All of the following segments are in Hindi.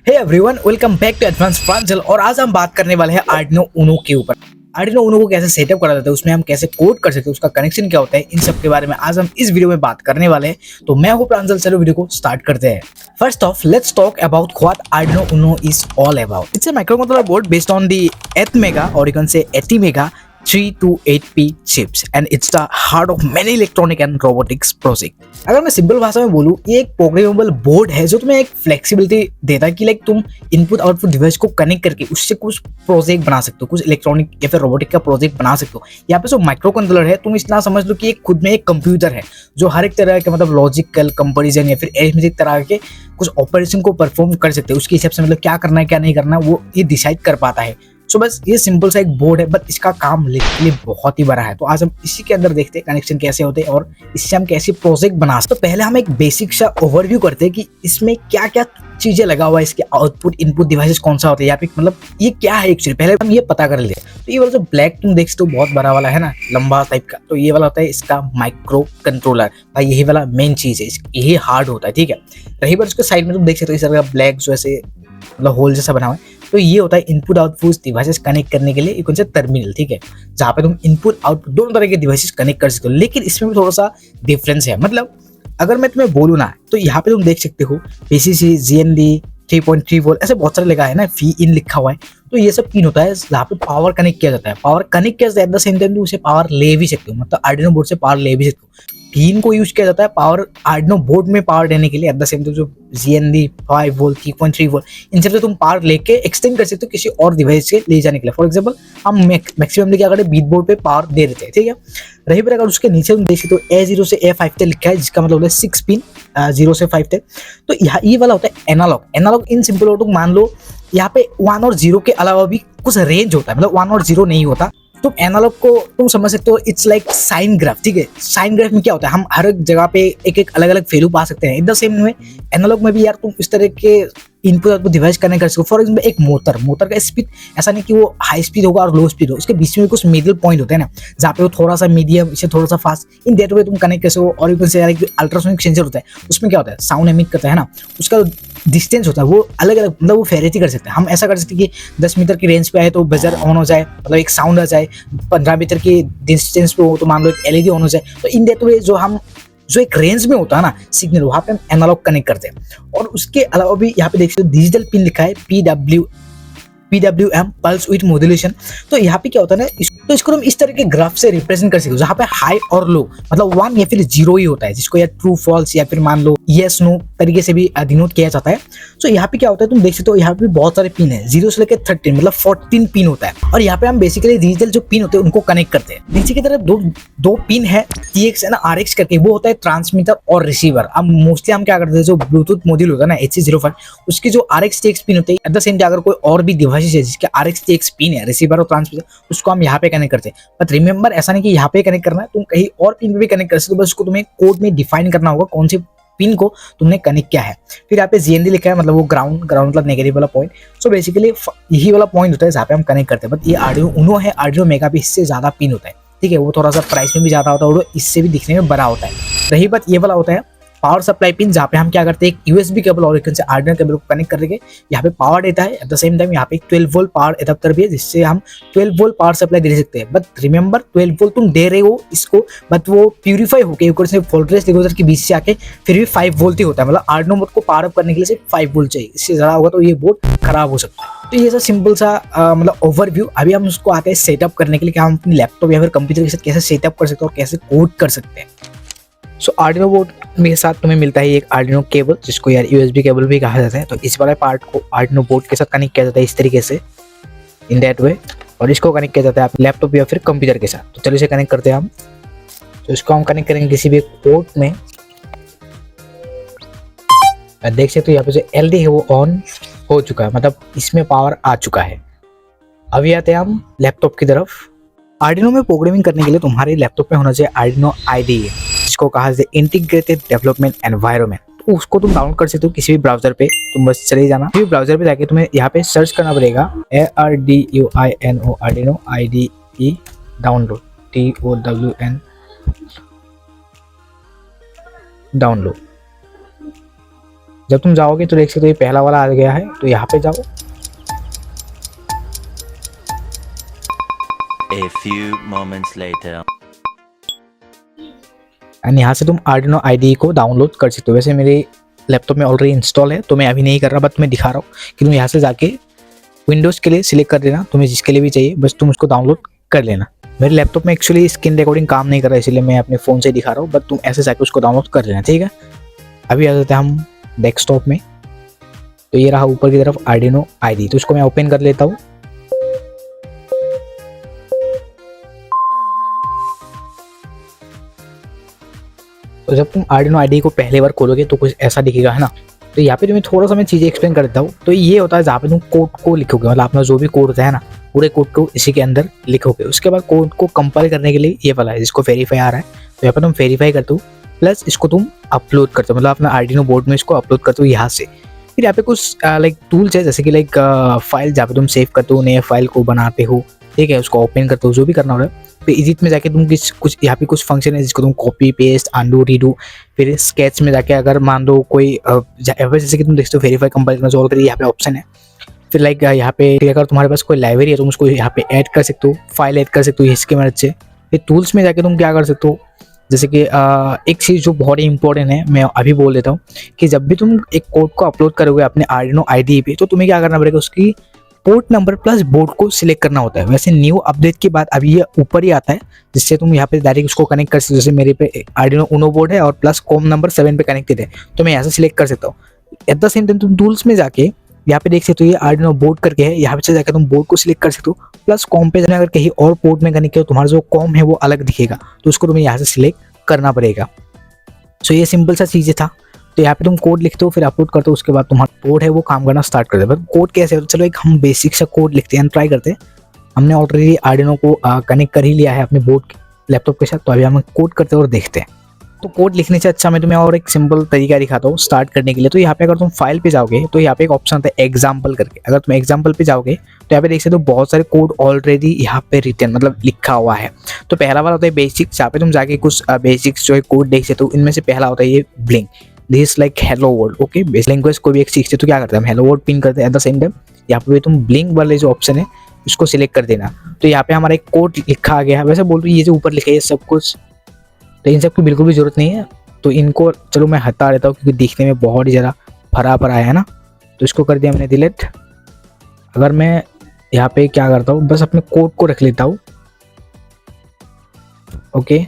Hey everyone, welcome back to advance फ्रांजल। और आज हम बात करने वाले हैं आर्डिनो उनो के ऊपर। आर्डिनो उनो को कैसे सेटअप करा जाता है, उसमें हम कैसे कोड कर सकते हैं, उसका कनेक्शन क्या होता है, इन सब के बारे में आज हम इस वीडियो में बात करने वाले हैं। तो मैं हूं प्रांजल। चलो वीडियो को स्टार्ट करते हैं। First of let's talk about what Arduino Uno is all about. It's a microcontroller board based on the ATmega or you can say ATmega 328P chips and it's the heart of many electronic and robotics project। अगर मैं सिंपल भाषा में बोलूँ, ये एक प्रोग्रामेबल बोर्ड है जो तुम्हें एक फ्लेक्सिबिलिटी देता है कि लाइक तुम इनपुट आउटपुट डिवाइस को कनेक्ट करके उससे कुछ प्रोजेक्ट बना सकते हो, कुछ इलेक्ट्रॉनिक या फिर रोबोटिक का प्रोजेक्ट बना सकते हो। यहाँ पे जो माइक्रो कंट्रोलर है, तुम इतना समझ लो कि एक खुद में एक कंप्यूटर है जो हर एक तरह के मतलब लॉजिकल कंपैरिजन या फिर अरिथमेटिक तरह के कुछ ऑपरेशन को परफॉर्म कर सकते हैं। उसके हिसाब से मतलब क्या करना है क्या नहीं करना है वो ये डिसाइड कर पाता है। सो बस ये सिंपल सा एक बोर्ड है, बट इसका काम लिटरली बहुत ही बड़ा है। तो आज हम इसी के अंदर देखते हैं कनेक्शन कैसे होते हैं और इससे हम कैसे प्रोजेक्ट बना सकते हैं। तो पहले हम एक बेसिक सा ओवरव्यू करते हैं कि इसमें क्या क्या चीजें लगा हुआ है, इसके आउटपुट इनपुट डिवाइसेस कौन सा होता है, या फिर मतलब ये क्या है एक्चुअली, पहले हम ये पता कर लेते हैं। तो ये वाला जो ब्लैक तुम देख सकते हो बहुत बड़ा वाला है ना, लंबा टाइप का, तो ये वाला होता है इसका माइक्रो कंट्रोलर। भाई यही वाला मेन चीज है, यही हार्ड होता है, ठीक है। रही बात उसके साइड में तुम देख सकते हो इस तरह का ब्लैक जो ऐसे मतलब होल जैसा बना हुआ है, तो ये होता है इनपुट आउटपुट डिवाइसेस कनेक्ट करने के लिए एक उनसे टर्मिनल, ठीक है, जहाँ पे तुम इनपुट आउटपुट दोनों तरह के डिवाइसेस कनेक्ट कर सकते हो। लेकिन इसमें भी थोड़ा सा डिफरेंस है। मतलब अगर मैं तुम्हें बोलूँ ना, तो यहाँ पे तुम देख सकते हो PCC GND 3.3 वोल्ट ऐसे बहुत सारे लगा है ना, फी इन लिखा हुआ है। तो ये सब पिन होता है जहाँ पे पावर कनेक्ट किया जाता है। पावर कनेक्ट किया जाता है, एट द सेम टाइम तुम उसे पावर ले भी सकते हो, मतलब आर्डिनो बोर्ड से पावर ले भी सकते हो। पिन को यूज किया जाता है पावर आर्डिनो बोर्ड में पावर देने के लिए। एट द सेम टाइम जो GND 5 वोल्ट 3.3 वोल्ट इन सब से तुम पावर लेके एक्सटेंड कर सकते हो किसी और डिवाइस से ले जाने के लिए। फॉर एग्जाम्पल हम मैक्सिमम लेके अगर बीट बोर्ड पे पावर दे देते हैं, ठीक है। रही बात अगर उसके नीचे तुम देख सकते हो A0 से A5 तक लिखा है, जिसका मतलब है 6 पिन 0 से 5 तक। तो यहाँ ये वाला होता है एनालॉग इन सिंपल वर्ड मान लो यहाँ पे 1 और 0 के अलावा भी कुछ रेंज होता है, मतलब 1 और 0 नहीं होता। तुम एनालॉग को तुम समझ सकते हो, इट्स लाइक साइन ग्राफ, ठीक है। साइन ग्राफ में क्या होता है, हम हर एक जगह पे एक एक अलग अलग वैल्यू पा सकते हैं। In the same way analogue में भी यार तुम इस तरह के इनपुट आउटपुट डिवाइस कनेक्ट कर सकते हो। फॉर एग्जाम्पल एक मोटर का स्पीड ऐसा नहीं कि वो हाई स्पीड होगा और लो स्पीड हो, उसके बीच में कुछ मिडिल पॉइंट होते हैं ना, जहाँ पे वो थोड़ा सा मीडियम इसे थोड़ा सा फास्ट, इन दैट वे तुम कनेक्ट कर सको। और you can say ultrasonic sensor होता है, उसमें क्या होता है, साउंड एमिट करता है ना, उसका डिस्टेंस होता है वो अलग अलग, मतलब वो फेरेटी कर सकते हैं। हम ऐसा कर सकते हैं कि 10 मीटर की रेंज पे आए तो बजर ऑन हो जाए, मतलब एक साउंड आ जाए। 15 मीटर की डिस्टेंस पे हो तो मान लो एक LED ऑन हो जाए। तो इन दैट वे जो एक रेंज में होता है ना सिग्नल, वहां पे हम एनालॉग कनेक्ट करते हैं। और उसके अलावा भी यहाँ पे देख सकते हो डिजिटल पिन लिखा है PWM पल्स विद मॉड्यूलेशन। तो यहाँ पे क्या होता है ना, तो इसको हम इस तरह के ग्राफ से रिप्रेजेंट कर सकते हो, जहाँ पे हाई और लो मतलब 1 या फिर 0 ही होता है, जिसको या ट्रू फॉल्स या फिर मान लो यस नो तरीके से भी डिनोट किया जाता है। तो यहाँ पे क्या होता है तुम देख सकते हो, यहाँ पे बहुत सारे पिन है, 0 से लेकर 13 मतलब 14 पिन होता है। और यहाँ पे हम बेसिकली डिजिटल जो पिन होते हैं उनको कनेक्ट करते हैं। नीचे की तरफ दो पिन है TX है ना, RX करके, वो होता है ट्रांसमीटर और रिसीवर। अब मोस्टली हम क्या करते हैं, जो ब्लूटूथ मॉड्यूल होता है ना HC05, उसकी जो RX TX पिन होते हैं, एट द सेम टाइम अगर कोई और भी डिवाइस है जिसके RX TX पिन है, रिसीवर और ट्रांसमीटर, उसको हम यहाँ पे कनेक्ट करते हैं। बट रिमेंबर ऐसा नहीं कि यहाँ पे कनेक्ट करना है, तुम कहीं और पिन पे भी कनेक्ट कर सकते हो, बस उसको तुम्हें कोड में डिफाइन करना होगा कौन सी पिन को तुमने कनेक्ट किया है। फिर यहाँ पे GND लिखा है, मतलब वो ग्राउंड मतलब नेगेटिव वाला पॉइंट। सो बेसिकली यही वाला पॉइंट होता है जहाँ पे हम कनेक्ट करते हैं। बट ये आर्डिनो उनो है, आर्डिनो मेगा भी इससे ज्यादा पिन होता है, ठीक है। वो थोड़ा सा प्राइस में भी ज्यादा होता है और इससे भी दिखने में बड़ा होता है। रही बात ये वाला होता है पावर सप्लाई पिन, जहाँ पे हम क्या करते हैं, एक USB केबल और एक आर्डिनो केबल को कनेक्ट करके यहाँ पे पावर देता है। एट द सेम टाइम यहाँ पे 12 वोल्ट पावर एडाप्टर भी है, जिससे हम 12 वोल्ट पावर सप्लाई दे सकते हैं। बट रिमेंबर 12 वोल्ट तुम दे रहे हो इसको, बट वो प्यूरिफाई होकर वोल्टेज रेगुलेटर के बीच से आके फिर भी 5 वोल्ट ही होता है। मतलब आर्डिनो बोर्ड को पावर अप करने के लिए सिर्फ 5 वोल्ट चाहिए, इससे ज्यादा होगा तो ये बोर्ड खराब हो सकता है। तो ये सा सिंपल सा मतलब ओवरव्यू। अभी हम उसको आते हैं सेटअप करने के लिए कि हम अपने लैपटॉप या फिर कंप्यूटर के साथ कैसे सेटअप कर सकते हैं और कैसे कोड कर सकते हैं। सो आर्डिनो बोर्ड के साथ तुम्हें मिलता है एक आर्डिनो केबल, जिसको यार USB केबल भी कहा जाता है। तो इस वाले पार्ट को आर्डिनो बोर्ड के साथ कनेक्ट किया जाता है इस तरीके से, इन दैट वे। और इसको कनेक्ट किया जाता है आप लैपटॉप या फिर कंप्यूटर के साथ। तो चलिए इसे कनेक्ट करते हैं हम। तो इसको हम कनेक्ट करेंगे किसी भी पोर्ट में। देख सकते हो यहाँ पे जो LED है वो ऑन हो चुका है, मतलब इसमें पावर आ चुका है। अभी आते हैं हम लैपटॉप की तरफ। आर्डिनो में प्रोग्रामिंग करने के लिए तुम्हारे लैपटॉप में होना चाहिए आर्डिनो IDE, जिसको कहा जाता है इंटीग्रेटेड डेवलपमेंट एनवायरनमेंट। तो उसको तुम डाउनलोड कर सकते हो किसी भी ब्राउजर पे। तुम बस चले जाना, किसी भी ब्राउजर पे जाके तुम्हें यहाँ पे सर्च करना पड़ेगा ARDUINO Arduino IDE download, TOWN download. जब तुम जाओगे तो देख सकते हो ये पहला वाला आ गया है, तो यहाँ पे जाओ। A few moments later. And यहाँ से तुम आर्डिनो IDE को डाउनलोड कर सकते हो। वैसे मेरे लैपटॉप में ऑलरेडी इंस्टॉल है तो मैं अभी नहीं कर रहा, बट मैं दिखा रहा हूँ कि तुम यहाँ से जाके विंडोज़ के लिए सिलेक्ट कर देना, तुम्हें जिसके लिए भी चाहिए बस तुम उसको डाउनलोड कर लेना। मेरे लैपटॉप में एक्चुअली स्क्रीन रिकॉर्डिंग काम नहीं कर रहा है, इसलिए मैं अपने फ़ोन से दिखा रहा हूँ, बट तुम ऐसे जाके उसको डाउनलोड कर लेना, ठीक है। अभी आ जाते हैं हम डेस्कटॉप में। तो ये रहा ऊपर की तरफ आर्डिनो IDE, तो उसको मैं ओपन कर लेता हूँ। तो जब तुम आर्डिनो IDE को पहली बार खोलोगे तो कुछ ऐसा दिखेगा, है ना। तो यहाँ पे तुम्हें थोड़ा सा मैं चीज़ें एक्सप्लेन कर देता हूँ। तो ये होता है जहाँ पे तुम कोड को लिखोगे, मतलब अपना जो भी कोड होता है ना, पूरे कोड को इसी के अंदर लिखोगे। उसके बाद कोड को कंपाइल करने के लिए ये वाला है जिसको वेरीफाई आ रहा है, तो यहाँ पर तुम वेरीफाई करते हो, प्लस इसको तुम अपलोड करते हो, मतलब अपना आर्डिनो बोर्ड में इसको अपलोड करते हो यहाँ से। फिर यहाँ पे कुछ लाइक टूल्स है, जैसे कि लाइक फाइल जहाँ पे तुम सेव करते हो, नए फाइल को बनाते हो, ठीक है, उसको ओपन करते हो, जो भी करना होगा। फिर एडिट में जाके तुम कुछ यहाँ पे कुछ फंक्शन है जिसको तुम कॉपी पेस्ट अनडू रीडू। फिर स्केच में जाके अगर मान लो कोई जैसे कि तुम देखते हो वेरीफाई कंपाइल करना ऑलरेडी यहाँ पे ऑप्शन है। फिर लाइक यहाँ पे अगर तुम्हारे पास कोई लाइब्रेरी है तुम उसको यहाँ पे ऐड कर सकते हो, फाइल ऐड कर सकते हो इसके मदद से। फिर टूल्स में जाके तुम क्या कर सकते हो, जैसे कि एक चीज़ जो बहुत ही इंपॉर्टेंट है मैं अभी बोल देता हूँ कि जब भी तुम एक कोड को अपलोड करोगे अपने आर्डिनो IDE पे, तो तुम्हें क्या करना पड़ेगा, उसकी पोर्ट नंबर प्लस बोर्ड को सिलेक्ट करना होता है। वैसे न्यू अपडेट के बाद अभी ये ऊपर ही आता है, जिससे तुम यहाँ पे डायरेक्ट उसको कनेक्ट कर सकते हो। जैसे मेरे पे आर्डिनो उनो बोर्ड है और प्लस कॉम नंबर 7 पे कनेक्टेड है, तो मैं यहाँ से सिलेक्ट कर सकता हूँ। एट द सेम टाइम तुम टूल्स में जाके यहाँ पे देख सकते हो ये आर्डिनो बोर्ड करके है, यहाँ पे जाकर तुम बोर्ड को सिलेक्ट कर सकते हो। प्लस कॉम पे अगर कहीं और पोर्ट में कनेक्ट किया तो तुम्हारा जो कॉम है वो अलग दिखेगा, तो उसको तुम्हें यहाँ से सिलेक्ट करना पड़ेगा। सो ये सिंपल सा चीज़ें था। तो यहाँ पे तुम कोड लिखते हो, फिर अपलोड करते हो, उसके बाद तुम्हारा कोड है वो काम करना स्टार्ट कर देगा। कोड कैसे है, तो चलो एक हम बेसिक सा कोड लिखते हैं, ट्राई करते हैं। हमने ऑलरेडी आर्डिनो को कनेक्ट कर ही लिया है अपने बोर्ड लैपटॉप के साथ, तो अभी हम कोड करते हैं और देखते हैं। तो कोड लिखने से अच्छा मैं तुम्हें और एक सिंपल तरीका दिखाता हूँ स्टार्ट करने के लिए। तो यहाँ पे अगर तुम फाइल पे जाओगे तो यहाँ पे एक ऑप्शन आता है एग्जाम्पल करके। अगर तुम एग्जाम्पल पे जाओगे तो यहाँ पे देख सकते हो बहुत सारे कोड ऑलरेडी यहाँ पे रिटर्न मतलब लिखा हुआ है। तो पहला वाला होता है बेसिक्स, यहाँ पे तुम जाके कुछ बेसिक्स जो है कोड देख सकते हो। इनमें से पहला होता है ये blink, this like hello world. Okay, basic language कोई भी एक सीखते तो क्या करते हैं, हम हेलो वर्ल्ड पिन करते हैं। एट द सेम टाइम यहाँ पे तुम ब्लिंक वाले जो ऑप्शन है उसको सिलेक्ट कर देना। तो यहाँ पे हमारा एक कोड लिखा आ गया है। वैसे बोल रही ये जो ऊपर लिखा है ये सब कुछ, तो इन सब की बिल्कुल भी जरूरत नहीं है, तो इनको चलो मैं हटा देता हूँ क्योंकि दिखने में बहुत ही ज़्यादा भरा भरा है ना। तो इसको कर दिया मैंने डिलीट। अगर मैं यहाँ पे क्या करता हूँ, बस अपने कोड को रख लेता हूँ। ओके,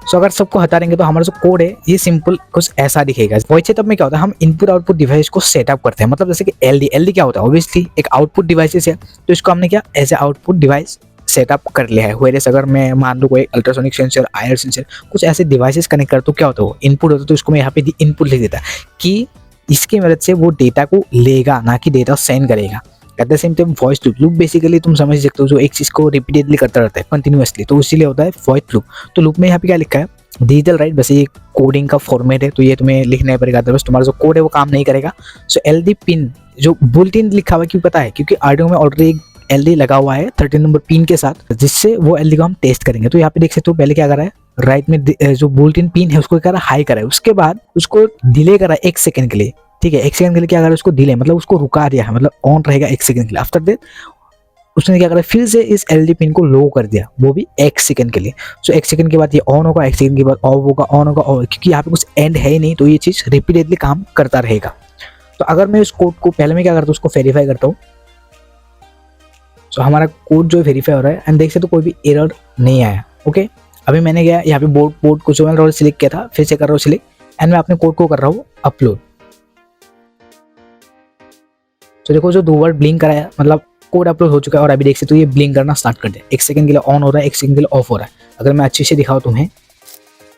सो अगर सबको हटा देंगे तो हमारा जो कोड है ये सिंपल कुछ ऐसा दिखेगा। वैसे तब में क्या होता है, हम इनपुट आउटपुट डिवाइस को सेटअप करते हैं। मतलब जैसे कि एलडी क्या होता है, ऑब्वियसली एक आउटपुट डिवाइसेस है, तो इसको हमने क्या as a output device setup कर लिया है। वेरेस अगर मैं मान लो कोई अल्ट्रासोनिक सेंसर, आईआर सेंसर, कुछ ऐसे डिवाइसेस कनेक्ट कर तो क्या होता है, वो इनपुट होता है। तो इसको मैं यहाँ पे इनपुट लिख देता कि इसकी मदद से वो डेटा को लेगा, ना कि डेटा सेंड करेगा। At the same time voice loop basically तुम समझ सकते हो, जो एक चीज़ को रिपीटेडली करता रहता है कंटिन्यूअसली, तो इसीलिए होता है वॉइस लूप। तो लूप में यहाँ पे क्या लिखा है, डिजिटल राइट। वैसे ये कोडिंग का फॉर्मेट है तो ये तुम्हें लिखना पड़ेगा, अदरवाइज तुम्हारा जो कोड है वो काम नहीं करेगा। सो एलडी पिन जो बुलेटिन लिखा हुआ है, क्यों पता है, क्योंकि आर्डिनो में ऑलरेडी एलडी लगा हुआ है 13 नंबर पिन के साथ, जिससे वो एलडी को हम टेस्ट करेंगे। तो यहाँ पे देख सकते हो पहले क्या कर रहा है, राइट में जो बुलेटिन पिन है उसको क्या कर रहा है, हाई कर रहा है। उसके बाद उसको डिले कर रहा है 1 सेकंड के लिए, ठीक है। 1 सेकंड के लिए क्या कर रहा है, उसको डिले मतलब उसको रुका दिया है, मतलब ऑन रहेगा 1 सेकंड के लिए। आफ्टर दैट उसने क्या करा, फिर से इस एलडी पिन को लो कर दिया, वो भी 1 सेकंड के लिए। सो 1 सेकंड के बाद ये ऑन होगा, 1 सेकंड के बाद ऑफ होगा, ऑन होगा, ऑफ, क्योंकि यहाँ पे कुछ एंड है ही नहीं, तो ये चीज़ रिपीटेडली काम करता रहेगा। तो अगर मैं इस कोड को पहले में क्या करता हूँ, उसको वेरीफाई करता हूँ। सो हमारा कोड जो वेरीफाई हो रहा है एंड देख सकते तो कोई भी एरर नहीं आया। ओके, अभी मैंने गया यहाँ पे बोर्ड को जो मैंने सिलेक्ट किया था फिर से कर रहा हूँ सिलेक्ट, एंड मैं अपने कोड को कर रहा हूँ अपलोड। तो देखो जो 2 बार ब्लिंक कराया, मतलब कोड अपलोड हो चुका है। और अभी देख सकते हो ये ब्लिंक करना स्टार्ट कर दिया, 1 सेकंड के लिए ऑन हो रहा है, 1 सेकंड के लिए ऑफ हो रहा है। अगर मैं अच्छे से दिखाऊँ तुम्हें,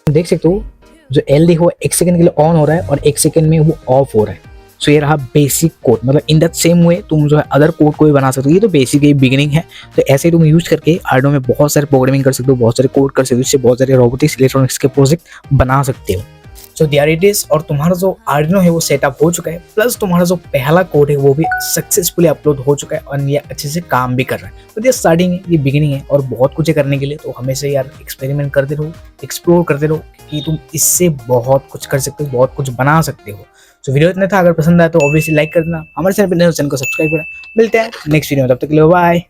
देख सकते हो जो एलडी हो 1 सेकंड के लिए ऑन हो रहा है और 1 सेकंड में वो ऑफ हो रहा है। सो ये रहा बेसिक कोड। मतलब इन दैट सेम वे तुम जो है अदर कोड को भी बना सकते हो। ये तो बेसिक है, बिगिनिंग है, तो ऐसे ही तुम यूज करके आर्डिनो में बहुत सारे प्रोग्रामिंग कर सकते हो, बहुत सारे कोड कर सकते हो, इससे बहुत सारे रोबोटिक्स इलेक्ट्रॉनिक्स के प्रोजेक्ट बना सकते हो। सो देयर इट इज, और तुम्हारा जो आर्डिनो है वो सेटअप हो चुका है, प्लस तुम्हारा जो पहला कोड है वो भी सक्सेसफुली अपलोड हो चुका है और ये अच्छे से काम भी कर रहा है। तो ये स्टार्टिंग है, ये बिगिनिंग है और बहुत कुछ है करने के लिए। तो हमेशा यार एक्सपेरिमेंट करते रहो, एक्सप्लोर करते रहो कि तुम इससे बहुत कुछ कर सकते हो, बहुत कुछ बना सकते हो। तो वीडियो इतना था, अगर पसंद आया तो ऑब्वियसली लाइक कर देना, हमारे चैनल पर नए हो चैनल को सब्सक्राइब करना। मिलते हैं नेक्स्ट वीडियो में, तब तक के लिए बाय।